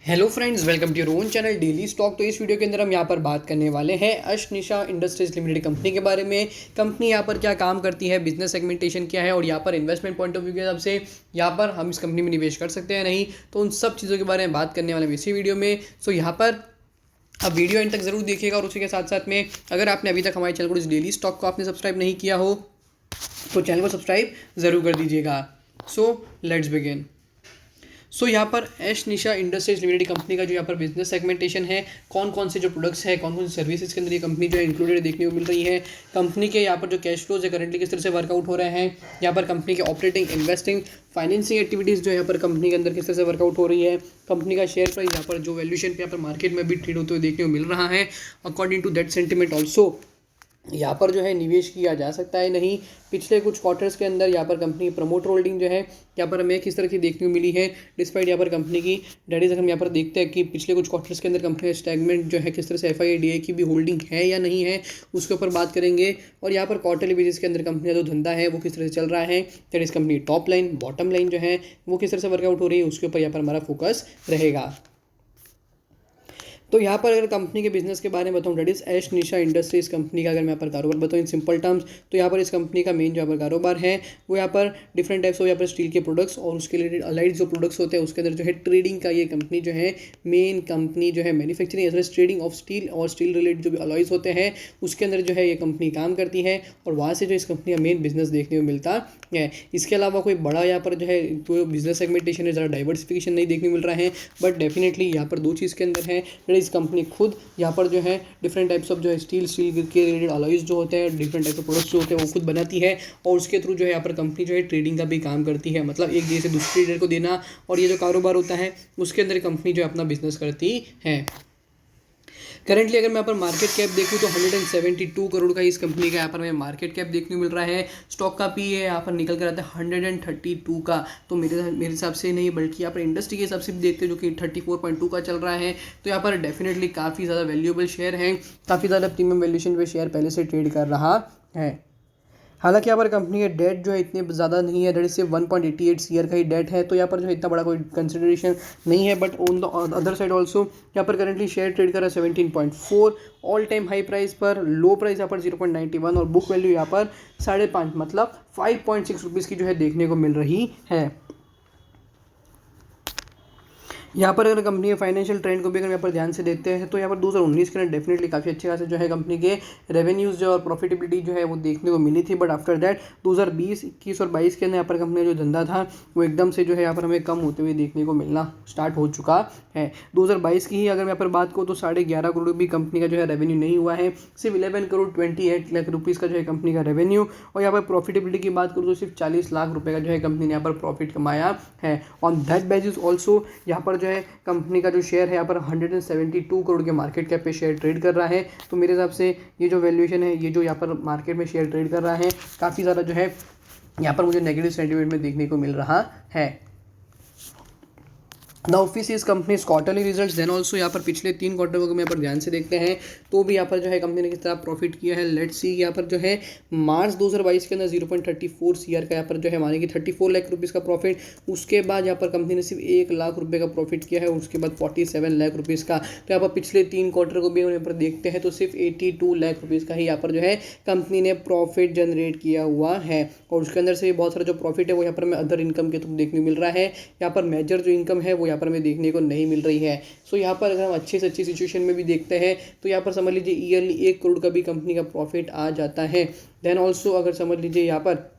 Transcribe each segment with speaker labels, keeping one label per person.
Speaker 1: Hello friends, welcome to your own channel daily stock. तो इस video के अंदर हम यहाँ पर बात करने वाले हैं अशनिशा इंडस्ट्रीज लिमिटेड कंपनी के बारे में। कंपनी यहाँ पर क्या काम करती है, बिजनेस सेगमेंटेशन क्या है और यहाँ पर इन्वेस्टमेंट पॉइंट ऑफ व्यू के हिसाब से यहाँ पर हम इस कंपनी में निवेश कर सकते हैं नहीं, तो उन सब चीज़ों के बारे में बात करने वाले हैं इसी वीडियो में। सो यहाँ पर अब वीडियो एंड तक जरूर देखिएगा और उसी के साथ साथ में अगर आपने अभी तक हमारे चैनल को इस डेली स्टॉक को आपने सब्सक्राइब नहीं किया हो तो चैनल को सब्सक्राइब ज़रूर कर दीजिएगा। So let's begin. सो यहाँ पर एश निशा इंडस्ट्रीज लिमिटेड कंपनी का जो यहाँ पर बिजनेस सेगमेंटेशन है, कौन कौन से जो प्रोडक्ट्स है, कौन कौन सी सर्विसेज के अंदर ये कंपनी जो है इंक्लूडेड देखने को मिल रही है। कंपनी के यहाँ पर जो कैश फ्लोज है करंटली किस तरह से वर्कआउट हो रहे हैं, यहाँ पर कंपनी के ऑपरेटिंग, इन्वेस्टिंग, फाइनेंसिंग एक्टिविटीज़ जो यहाँ पर कंपनी के अंदर किस तरह से वर्कआउट हो रही है। कंपनी का शेयर प्राइस यहाँ पर जो वैल्यूएशन पे यहाँ पर मार्केट में भी ट्रेड होते हुए देखने को मिल रहा है। According to that sentiment also यहाँ पर जो है निवेश किया जा सकता है नहीं। पिछले कुछ क्वार्टर्स के अंदर यहाँ पर कंपनी की प्रमोटर होल्डिंग जो है यहाँ पर हमें किस तरह की देखने को मिली है, डिस्पाइट यहाँ पर कंपनी की डेट इज हम यहाँ पर देखते हैं कि पिछले कुछ क्वार्टर्स के अंदर कंपनी स्टैगमेंट जो है किस तरह से FIDA की भी होल्डिंग है या नहीं है उसके ऊपर बात करेंगे। और यहाँ पर क्वार्टरली बेसिस के अंदर कंपनी का जो धंधा है वो किस तरह से चल रहा है, that is company top line, bottom line जो है वो किस तरह से वर्कआउट हो रही है उसके ऊपर यहाँ पर हमारा फोकस रहेगा। तो यहाँ पर अगर कंपनी के बिजनेस के बारे में बताऊँ, that is Ashnisha industries company का अगर मैं यहाँ पर कारोबार बताऊँ इन सिंपल टर्म्स, तो यहाँ पर इस कंपनी का मेन जो यहाँ पर कारोबार है वो यहाँ पर डिफरेंट टाइप्स ऑफ यहाँ पर स्टील के प्रोडक्ट्स और उसके रिलेटेड अलाइड जो प्रोडक्ट्स होते हैं उसके अंदर जो है ट्रेडिंग का ये कंपनी जो है मेन कंपनी जो है manufacturing as well as trading of steel और स्टील रिलेटेड जो भी अलॉयज होते हैं उसके अंदर जो है ये कंपनी काम करती है और वहाँ से जो इस कंपनी का मेन बिजनेस देखने को मिलता है। इसके अलावा कोई बड़ा यहाँ पर जो है तो बिजनेस सेगमेंटेशन है, ज़रा डाइवर्सिफिकेशन नहीं देखने को मिल रहा है, बट डेफिनेटली यहाँ पर दो चीज़ के अंदर है। इस कंपनी खुद यहाँ पर जो है डिफरेंट टाइप्स ऑफ जो है स्टील के रिलेटेड अलॉयज जो होते हैं, डिफरेंट टाइप्स ऑफ प्रोडक्ट्स जो होते हैं वो खुद बनाती है और उसके थ्रू जो है यहाँ पर कंपनी जो है ट्रेडिंग का भी काम करती है, मतलब एक जगह से दूसरी ट्रेडर को देना और ये जो कारोबार होता है उसके अंदर कंपनी जो है अपना बिजनेस करती है। करंटली अगर मैं यहाँ पर मार्केट कैप देखूँ तो 172 करोड़ का इस कंपनी का यहाँ पर हमें मार्केट कैप देखने को मिल रहा है। स्टॉक का पी है यहाँ पर निकल कर आता है 132 का, तो मेरे हिसाब से नहीं बल्कि यहाँ पर इंडस्ट्री के हिसाब से भी देखते हैं जो कि 34.2 का चल रहा है। तो यहाँ पर डेफिनेटली काफ़ी ज़्यादा वैल्यूएबल शेयर है, काफ़ी ज़्यादा प्रीमियम वैल्यूएशन पे शेयर पहले से ट्रेड कर रहा है। हालांकि यहाँ पर कंपनी के डेट जो है इतने ज़्यादा नहीं है, डेट सिर्फ 1.88 सीआर का ही डेट है, तो यहाँ पर जो है इतना बड़ा कोई कंसिडरेशन नहीं है। But on the other side also यहाँ पर करंटली शेयर ट्रेड कर रहा है 17.4 ऑल टाइम हाई प्राइस पर, लो प्राइस यहाँ पर 0.91 और बुक वैल्यू यहाँ पर 5.5 मतलब 5.6 रुपीज़ की जो है देखने को मिल रही है। यहाँ पर अगर कंपनी के फाइनेंशियल ट्रेंड को भी अगर यहाँ पर ध्यान से देखते हैं तो यहाँ पर 2019 के अंदर डेफिनेटली काफ़ी अच्छे खासे जो है कंपनी के रेवेन्यूज़ जो और प्रॉफिटेबिलिटी जो है वो देखने को मिली थी, बट आफ्टर दैट 2020, 21 और 22 के अंदर यहाँ पर कंपनी का जो धंधा था वो एकदम से जो है यहाँ पर हमें कम होते हुए देखने को मिलना स्टार्ट हो चुका है। 2022 की ही अगर मैं यहाँ पर बात करूँ तो 11.5 करोड़ भी कंपनी का जो है रेवेन्यू नहीं हुआ है, सिर्फ 11 करोड़ 28 लाख रुपीज़ का जो है कंपनी का रेवेन्यू। और यहाँ पर प्रॉफिटेबिलिटी की बात करूँ तो सिर्फ 40 लाख रुपये का जो है कंपनी ने यहाँ पर प्रॉफिट कमाया है। ऑन दैट बेसिस ऑल्सो यहाँ पर जो है कंपनी का जो शेयर है यहाँ पर 172 करोड़ के मार्केट कैप पे शेयर ट्रेड कर रहा है। तो मेरे हिसाब से ये जो वैल्यूएशन है, ये जो यहाँ पर मार्केट में शेयर ट्रेड कर रहा है, काफ़ी ज़्यादा जो है यहाँ पर मुझे नेगेटिव सेंटीमेंट में देखने को मिल रहा है। The office is company's quarterly results, then also यहाँ पर पिछले 3 क्वार्टर को यहाँ पर ध्यान से देखते हैं तो भी यहाँ पर जो है कंपनी ने किस तरह प्रॉफिट किया है। लेट्स सी यहाँ पर जो है मार्च 2022 के अंदर 0.34 सीआर का यहाँ पर जो है माने कि 34 लाख रुपीज़ का प्रॉफिट, उसके बाद यहाँ पर कंपनी ने सिर्फ 1 लाख रुपये का प्रॉफिट किया है, उसके बाद 47 लाख रुपीज़ का। तो यहाँ पर पिछले 3 क्वार्टर को भी यहाँ पर देखते हैं तो सिर्फ 82 लाख रुपीज़ का ही यहाँ पर जो है कंपनी ने प्रॉफिट जनरेट किया हुआ है और उसके अंदर से बहुत सारा जो प्रॉफिट है वो यहाँ पर हमें अदर इनकम के थ्रू देखने को मिल रहा है। यहाँ पर मेजर जो इनकम है वो यहाँ पर हमें देखने को नहीं मिल रही है। सो यहाँ पर अगर हम अच्छे से अच्छी सिचुएशन में भी देखते हैं तो यहाँ पर समझ लीजिए ईयरली 1 करोड़ का भी कंपनी का प्रॉफिट आ जाता है। देन ऑल्सो अगर समझ लीजिए यहाँ पर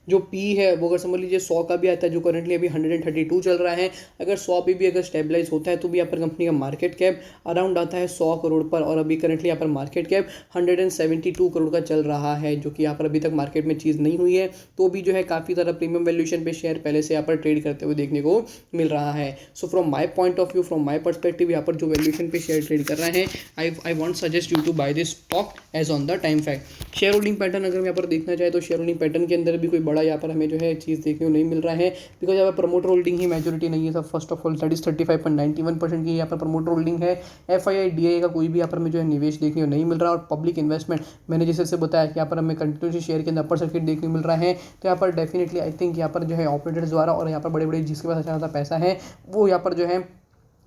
Speaker 1: जो पी है वो अगर समझ लीजिए 100 का भी आता है जो करंटली अभी 132 चल रहा है, अगर 100 पे भी अगर स्टेबलाइज होता है तो भी यहाँ पर कंपनी का मार्केट कैप अराउंड आता है 100 करोड़ पर और अभी करंटली यहाँ पर मार्केट कैप 172 करोड़ का चल रहा है, जो कि यहाँ पर अभी तक मार्केट में चीज़ नहीं हुई है। तो भी जो है काफ़ी ज़्यादा प्रीमियम वैल्यूएशन पे शेयर पहले से यहाँ पर ट्रेड करते हुए देखने को मिल रहा है। So from my point of view, from my perspective, यहाँ पर जो वैल्यूएशन पे शेयर ट्रेड कर रहे हैं, I want suggest you to buy this stock as on the time fact. Share holding pattern अगर यहाँ पर देखना चाहे तो शेयर होल्डिंग पैटर्न के अंदर भी कोई बड़ा यहाँ पर हमें जो है चीज़ देखने को नहीं मिल रहा है, बिकॉज यहाँ पर प्रमोटर होल्डिंग ही मेजोरिटी नहीं है सब। First of all that is 35.91% की यहाँ पर प्रमोटर होल्डिंग है। FIDA का कोई भी यहाँ पर हमें जो है निवेश देखने को नहीं मिल रहा और पब्लिक इन्वेस्टमेंट मैंने जैसे से बताया कि यहाँ पर हमें कंटिन्यूसली शेयर के अंदर अपर सर्किट देखने को मिल रहा है। तो यहाँ पर डेफिनेटली आई थिंक यहाँ पर जो है ऑपरेटर्स द्वारा और यहाँ पर बड़े बड़े जिसके पास अच्छा खासा पैसा है वो यहाँ पर जो है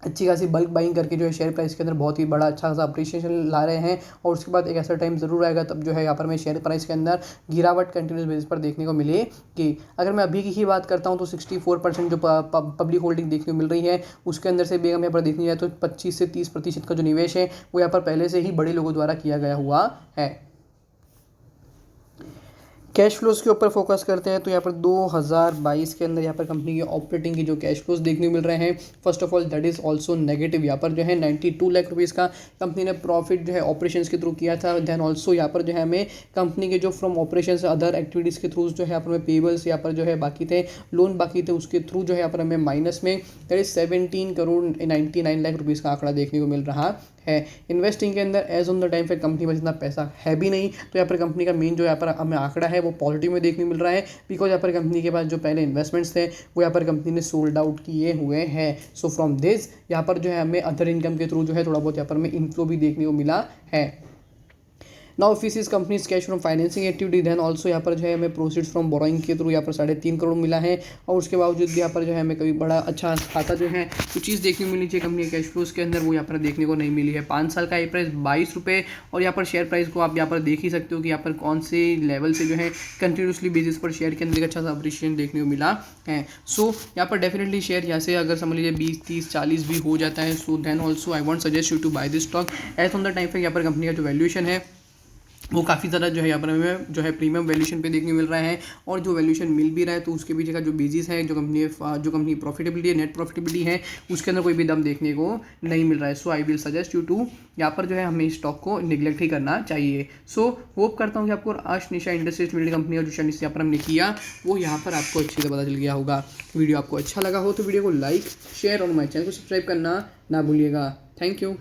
Speaker 1: अच्छी खासी बल्क बाइंग करके जो है शेयर प्राइस के अंदर बहुत ही बड़ा अच्छा खासा अप्रिशिएशन ला रहे हैं। और उसके बाद एक ऐसा टाइम ज़रूर आएगा तब जो है यहाँ पर हमें शेयर प्राइस के अंदर गिरावट कंटिन्यूस बेसिस पर देखने को मिलेगी। अगर मैं अभी की ही बात करता हूँ तो 64% जो पब्लिक होल्डिंग देखने को मिल रही है उसके अंदर से भी हम यहाँ पर देखने जाए तो 25 से 30% का जो निवेश है वो यहाँ पर पहले से ही बड़े लोगों द्वारा किया गया हुआ है। कैश फ्लोज के ऊपर फोकस करते हैं तो यहाँ पर 2022 के अंदर यहाँ पर कंपनी की ऑपरेटिंग की जो कैश फ्लोज देखने को मिल रहे हैं, first of all that is also negative. यहाँ पर जो है 92 लाख रुपीज़ का कंपनी ने प्रॉफिट जो है ऑपरेशंस के थ्रू किया था। देन ऑल्सो यहाँ पर जो है हमें कंपनी के जो फ्रॉम ऑपरेशंस अदर एक्टिविटीज़ के थ्रू जो है यहाँ पर हमें पेबल्स यहाँ पर जो है बाकी थे, लोन बाकी थे, उसके थ्रू जो है यहाँ पर हमें माइनस में that is 17 crore 99 lakh rupees का आंकड़ा देखने को मिल रहा है। इन्वेस्टिंग के अंदर एज ऑन द टाइम फिर कंपनी में इतना पैसा है भी नहीं, तो यहाँ पर कंपनी का मेन जो यहाँ पर हमें आंकड़ा है वो पॉजिटिव में देखने को मिल रहा है, बिकॉज यहाँ पर कंपनी के पास जो पहले इन्वेस्टमेंट्स थे वो यहाँ पर कंपनी ने सोल्ड आउट किए हुए हैं। सो फ्रॉम दिस यहाँ पर जो है हमें अदर इनकम के थ्रू जो है थोड़ा बहुत यहाँ पर हमें इनफ्लो भी देखने को मिला है। Now if is company's cash from financing activity, then also यहाँ पर जो है हमें प्रोसीड्स फ्रॉम बोरोइंग के थ्रू यहाँ पर 3.5 करोड़ मिला है। और उसके बावजूद भी यहाँ पर जो है हमें कभी बड़ा अच्छा खाता जो है कुछ चीज़ देखने को मिलनी चाहिए कंपनी के कैश फ्लोज के अंदर, वो यहाँ पर देखने को नहीं मिली है। 5 साल का ये प्राइस 22 रुपये, और यहाँ पर शेयर प्राइस को आप यहाँ पर देख ही सकते हो कि यहाँ पर कौन से लेवल से जो है कंटिन्यूसली बेसिस पर शेयर के अंदर एक अच्छा सा अप्रिशिएशन देखने को मिला है। सो यहाँ पर डेफिनेटली शेयर यहाँ से अगर समझ लीजिए 20, 30, 40 भी हो जाता है, so then also I want suggest you to buy this stock as on the time पे। यहाँ पर कंपनी का जो वैल्यूएशन है वो काफ़ी ज़्यादा जो है यहाँ पर हमें जो है प्रीमियम वैल्यूएशन पे देखने को मिल रहा है। और जो वैल्यूएशन मिल भी रहा है तो उसके पीछे का जो बेसिस है, जो कंपनी प्रॉफिटेबिलिटी है, नेट प्रॉफिटेबिलिटी है, उसके अंदर कोई भी दम देखने को नहीं मिल रहा है। So I will suggest you to यहाँ पर जो है हमें स्टॉक को निगलेक्ट ही करना चाहिए। सो होप करता हूँ कि आपको अश निशा इंडस्ट्रीज लिमिटेड कंपनी और जो शेयर यहाँ पर हमने किया वो यहाँ पर आपको अच्छे से पता चल गया होगा। वीडियो आपको अच्छा लगा हो तो वीडियो को लाइक, शेयर और हमारे चैनल को सब्सक्राइब करना ना भूलिएगा। Thank you.